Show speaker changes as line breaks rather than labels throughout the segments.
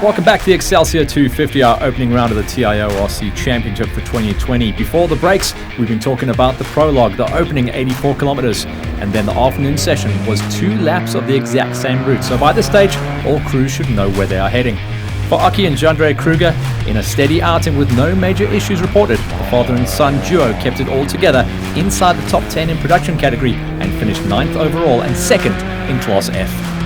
Welcome back to the Excelsior 250, our opening round of the TIORC Championship for 2020. Before the breaks, we've been talking about the prologue, the opening 84 kilometers, and then the afternoon session was 2 laps of the exact same route. So by this stage, all crews should know where they are heading. For Aki and Jandre Kruger, in a steady outing with no major issues reported, the father and son duo kept it all together inside the top 10 in production category and finished 9th overall and 2nd in Class F.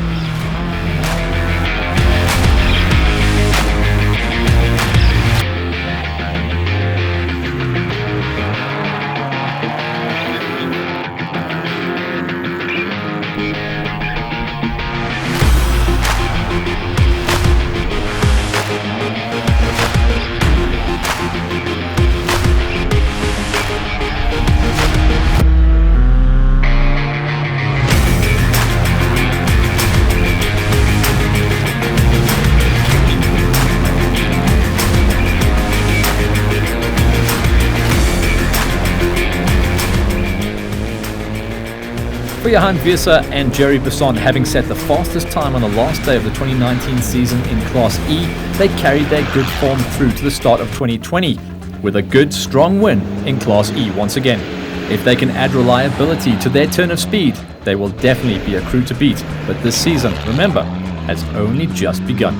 For Johan Vierser and Jerry Besson, having set the fastest time on the last day of the 2019 season in Class E, they carried their good form through to the start of 2020 with a good, strong win in Class E once again. If they can add reliability to their turn of speed, they will definitely be a crew to beat. But this season, remember, has only just begun.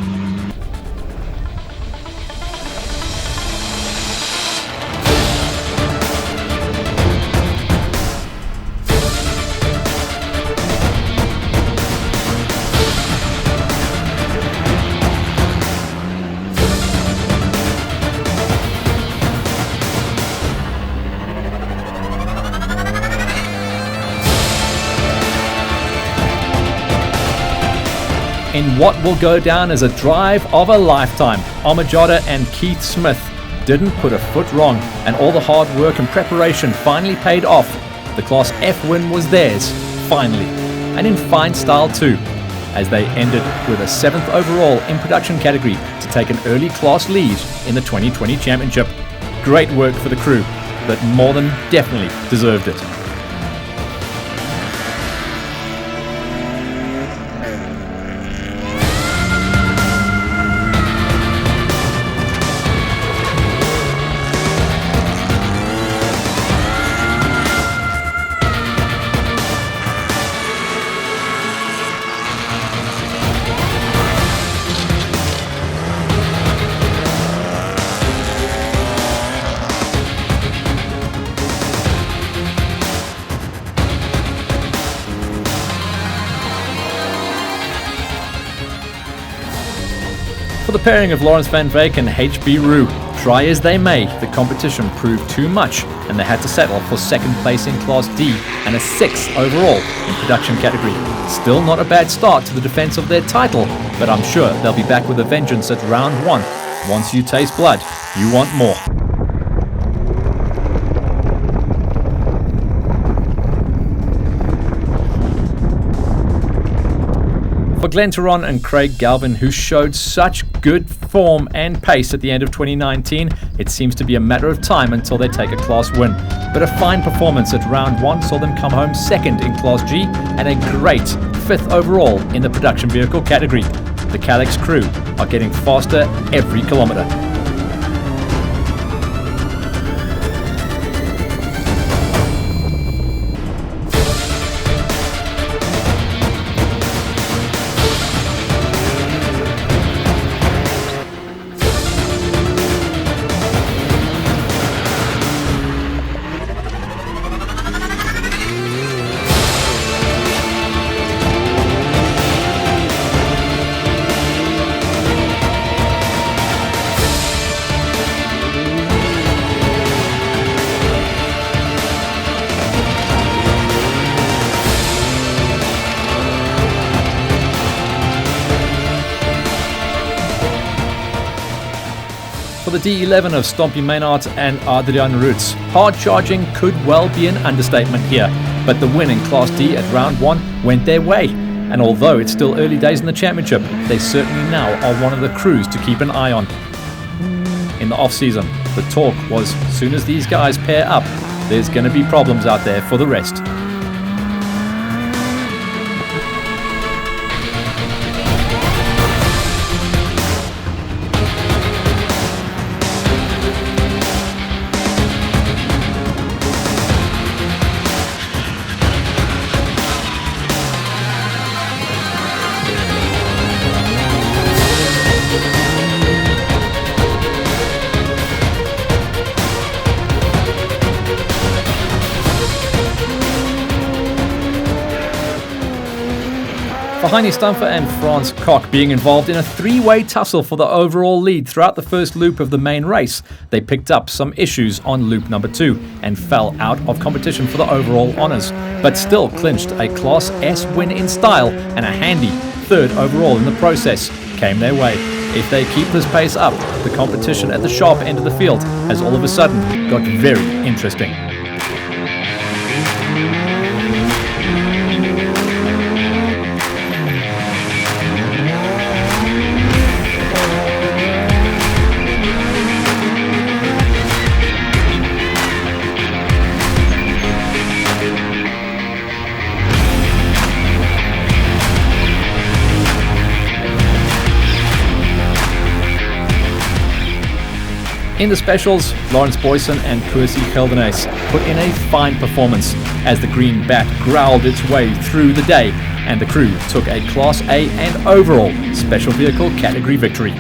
In what will go down as a drive of a lifetime, Amajada and Keith Smith didn't put a foot wrong, and all the hard work and preparation finally paid off. The Class F win was theirs, finally, and in fine style too, as they ended with a 7th overall in production category to take an early class lead in the 2020 championship. Great work for the crew, but more than definitely deserved it. For the pairing of Lawrence Van Veek and HB Roo, try as they may, the competition proved too much and they had to settle for 2nd place in Class D and a 6th overall in production category. Still not a bad start to the defense of their title, but I'm sure they'll be back with a vengeance at round 1. Once you taste blood, you want more. For Glenn Turon and Craig Galvin, who showed such good form and pace at the end of 2019, it seems to be a matter of time until they take a class win. But a fine performance at round 1 saw them come home 2nd in Class G and a great 5th overall in the production vehicle category. The Calix crew are getting faster every kilometer. For the D11 of Stompie Maynard and Adrian Roots, hard charging could well be an understatement here, but the win in Class D at round 1 went their way, and although it's still early days in the championship, they certainly now are one of the crews to keep an eye on. In the off-season, the talk was, as soon as these guys pair up, there's going to be problems out there for the rest. Heini Stamfer and Franz Koch being involved in a three-way tussle for the overall lead throughout the first loop of the main race. They picked up some issues on loop number 2 and fell out of competition for the overall honours, but still clinched a Class S win in style, and a handy third overall in the process came their way. If they keep this pace up, the competition at the sharp end of the field has all of a sudden got very interesting. In the specials, Lawrence Boyson and Percy Geldenaes put in a fine performance as the green bat growled its way through the day, and the crew took a Class A and overall special vehicle category victory.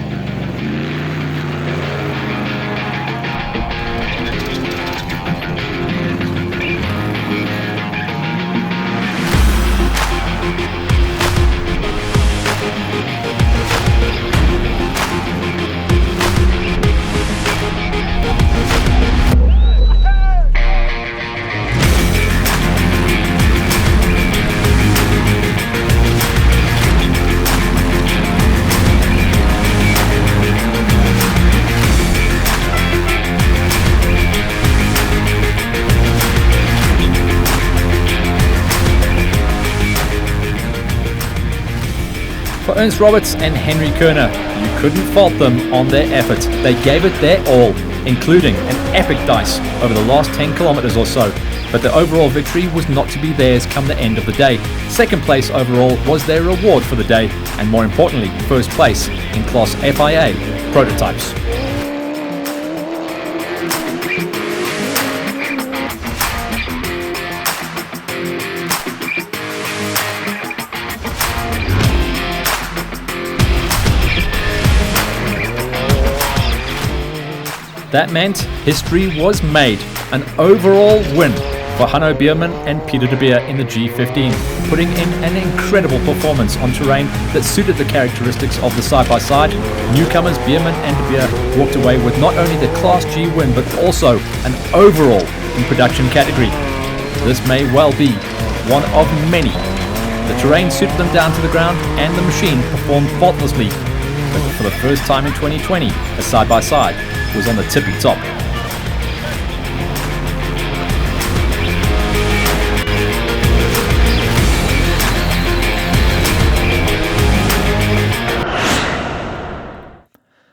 For Ernst Roberts and Henry Kerner, you couldn't fault them on their effort. They gave it their all, including an epic dice over the last 10 kilometers or so. But the overall victory was not to be theirs come the end of the day. Second place overall was their reward for the day, and more importantly, first place in Class FIA prototypes. That meant history was made. An overall win for Hanno Bierman and Peter de Beer in the G15, putting in an incredible performance on terrain that suited the characteristics of the side-by-side. Newcomers Bierman and de Beer walked away with not only the Class G win, but also an overall in production category. This may well be one of many. The terrain suited them down to the ground, and the machine performed faultlessly. But for the first time in 2020, a side-by-side was on the tippy top.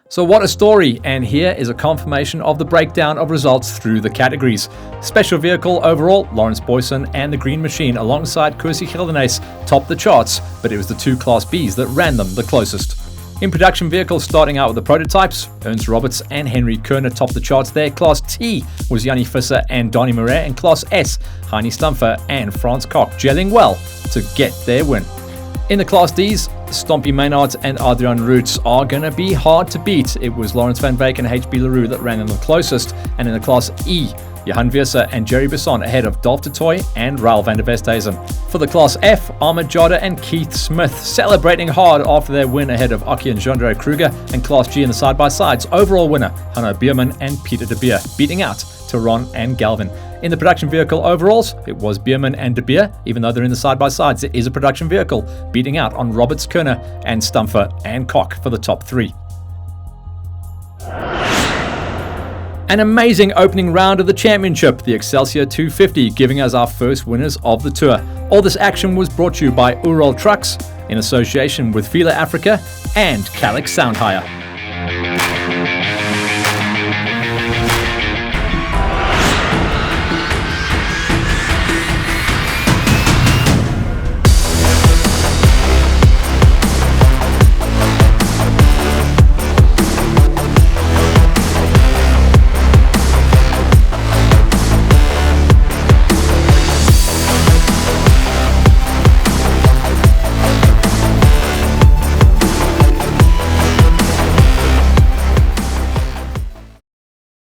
So what a story, and here is a confirmation of the breakdown of results through the categories. Special vehicle overall, Lawrence Boyson and the Green Machine alongside Percy Geldenaes topped the charts, but it was the two Class Bs that ran them the closest. In production vehicles, starting out with the prototypes, Ernst Roberts and Henry Kerner topped the charts there. Class T was Yanni Visser and Donny Murray, and Class S, Heini Stamfer and Franz Koch gelling well to get their win. In the Class Ds, Stompie Maynard and Adrian Roots are going to be hard to beat. It was Lawrence Van Beek and HB LaRue that ran them the closest, and in the Class E, Johan Visser and Jerry Besson ahead of Dolph de Toy and Raul van der Westhuizen. For the Class F, Ahmed Jada and Keith Smith celebrating hard after their win ahead of Aki and Jean-Andre Kruger, and Class G in the side-by-sides, overall winner Hanno Bierman and Peter de Beer, beating out Tehran and Galvin. In the production vehicle overalls, it was Bierman and de Beer. Even though they're in the side-by-sides, it is a production vehicle, beating out on Roberts, Kerner and Stamfer and Koch for the top three. An amazing opening round of the championship, the Excelsior 250, giving us our first winners of the tour. All this action was brought to you by Ural Trucks in association with Fila Africa and Calix Sound Hire.